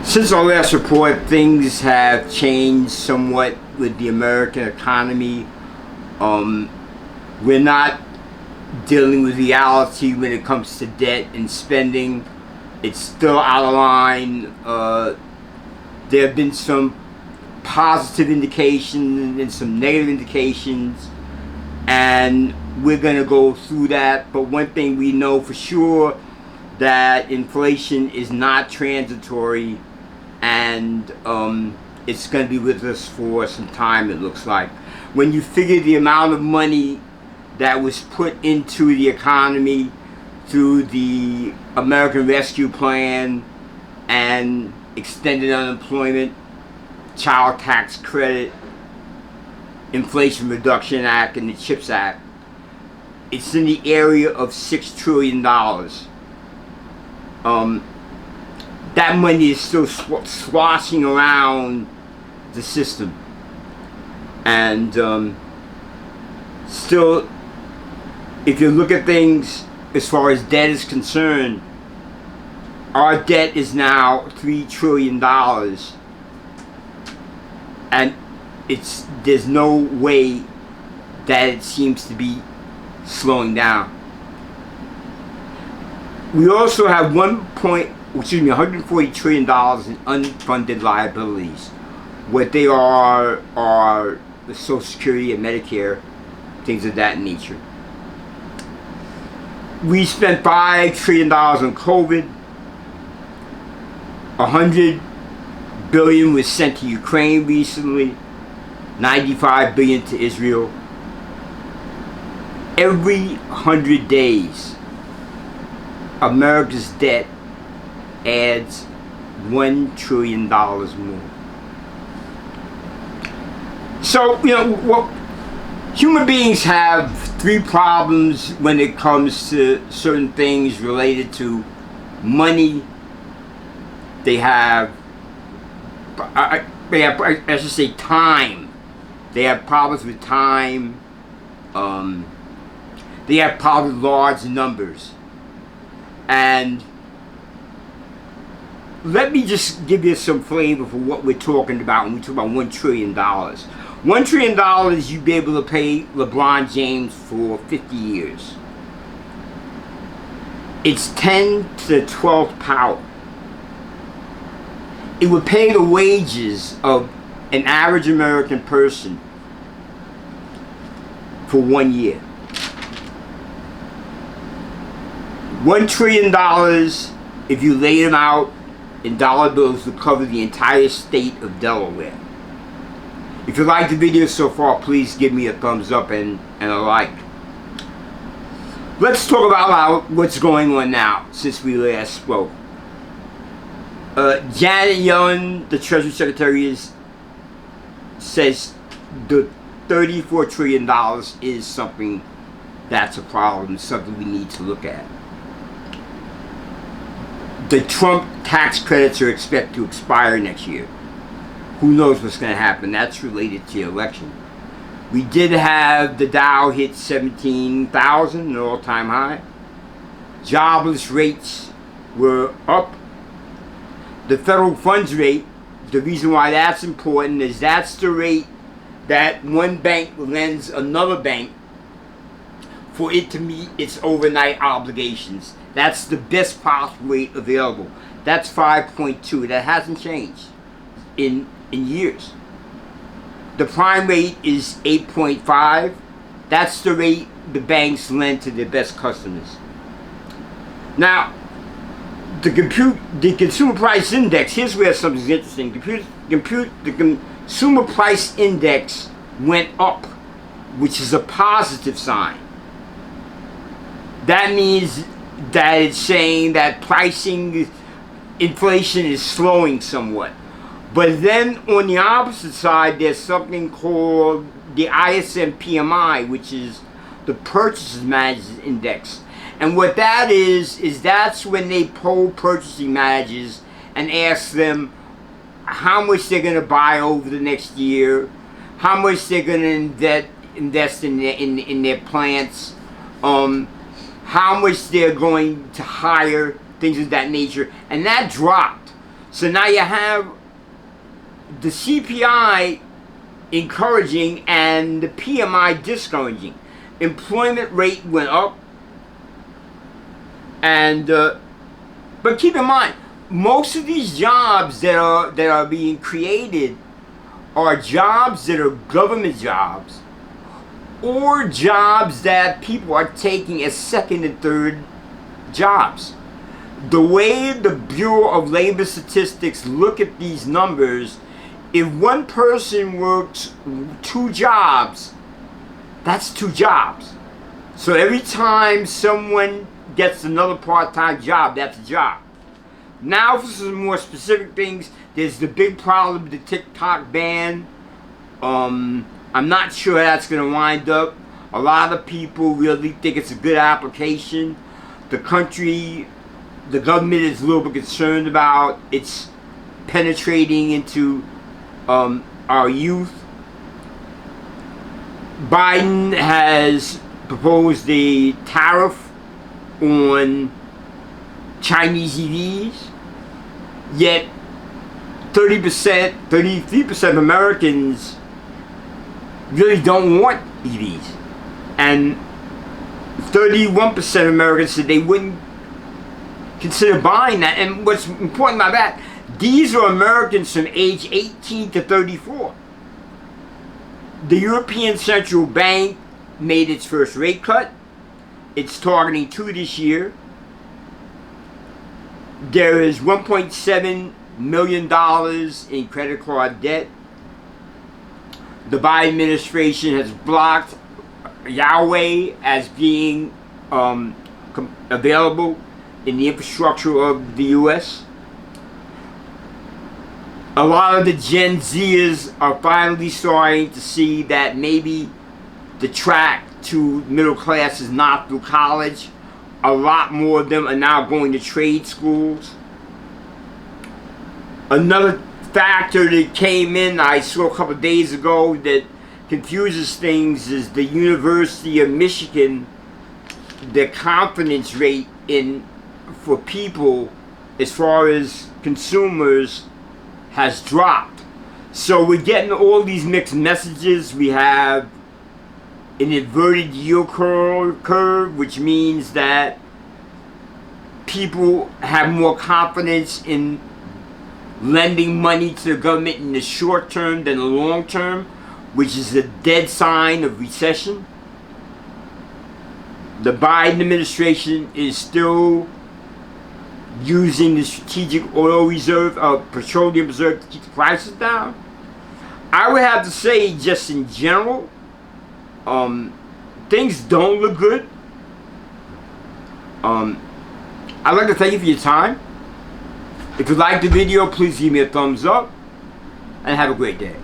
Since our last report, things have changed somewhat with the American economy. We're not dealing with reality when it comes to debt and spending. It's still out of line. There have been some positive indications and some negative indications, and we're going to go through that. But one thing we know for sure, that inflation is not transitory, and it's going to be with us for some time, it looks like. When you figure the amount of money that was put into the economy through the American Rescue Plan and extended unemployment, child tax credit, Inflation Reduction Act, and the CHIPS Act, it's in the area of $6 trillion. That money is still sloshing around the system. And still, if you look at things as far as debt is concerned, our debt is now $3 trillion. And there's no way that it seems to be slowing down. We also have $140 trillion in unfunded liabilities. What they are the Social Security and Medicare, things of that nature. We spent $5 trillion on COVID. $100 billion was sent to Ukraine recently. $95 billion to Israel. Every 100 days, America's debt adds $1 trillion more. So, human beings have three problems when it comes to certain things related to money. They have, I should say, time. They have problems with time. They have problems with large numbers. And let me just give you some flavor for what we're talking about when we talk about $1 trillion. $1 trillion, you'd be able to pay LeBron James for 50 years. It's 10 to the 12th power. It would pay the wages of an average American person for 1 year. $1 trillion, if you lay them out in dollar bills, would cover the entire state of Delaware. If you like the video so far, please give me a thumbs up and a like. Let's talk about what's going on now since we last spoke. Janet Yellen, the Treasury Secretary, says the $34 trillion is something that's a problem, something we need to look at. The Trump tax credits are expected to expire next year. Who knows what's going to happen? That's related to the election. We did have the Dow hit 17,000, an all-time high. Jobless rates were up. The federal funds rate, the reason why that's important is that's the rate that one bank lends another bank for it to meet its overnight obligations. That's the best possible rate available. That's 5.2. That hasn't changed in years. The prime rate is 8.5. That's the rate the banks lend to their best customers. Now, the consumer price index, here's where something's interesting. The consumer price index went up, which is a positive sign. That means that it's saying that inflation is slowing somewhat. But then on the opposite side, there's something called the ISM PMI, which is the Purchasing Managers Index. And what that is that's when they poll purchasing managers and ask them how much they're going to buy over the next year, how much they're going to invest in their plants, how much they're going to hire, things of that nature. And that dropped. So now you have the CPI encouraging and the PMI discouraging. Employment rate went up, and but keep in mind, most of these jobs that are being created are jobs that are government jobs, or jobs that people are taking as second and third jobs. The way the Bureau of Labor Statistics look at these numbers, if one person works 2 jobs, that's 2 jobs. So every time someone gets another part-time job, that's a job. Now for some more specific things, there's the big problem with the TikTok ban. I'm not sure how that's going to wind up. A lot of people really think it's a good application. The government is a little bit concerned about its penetrating into our youth. Biden has proposed a tariff on Chinese EVs, yet 33% of Americans really don't want EVs, and 31% of Americans said they wouldn't consider buying that. And what's important about that, these are Americans from age 18 to 34. The European Central Bank made its first rate cut. It's targeting 2 this year. There is $1.7 million in credit card debt. The Biden administration has blocked Huawei as being available in the infrastructure of the U.S. A lot of the Gen Zers are finally starting to see that maybe the track to middle class is not through college. A lot more of them are now going to trade schools. Another factor that came in, I saw a couple of days ago, that confuses things is the University of Michigan, the confidence rate for people as far as consumers has dropped. So we're getting all these mixed messages. We have an inverted yield curve, which means that people have more confidence in lending money to the government in the short term than the long term, which is a dead sign of recession. The Biden administration is still using the strategic oil reserve, petroleum reserve, to keep the prices down. I would have to say, just in general, things don't look good. I'd like to thank you for your time. If you liked the video, please give me a thumbs up, and have a great day.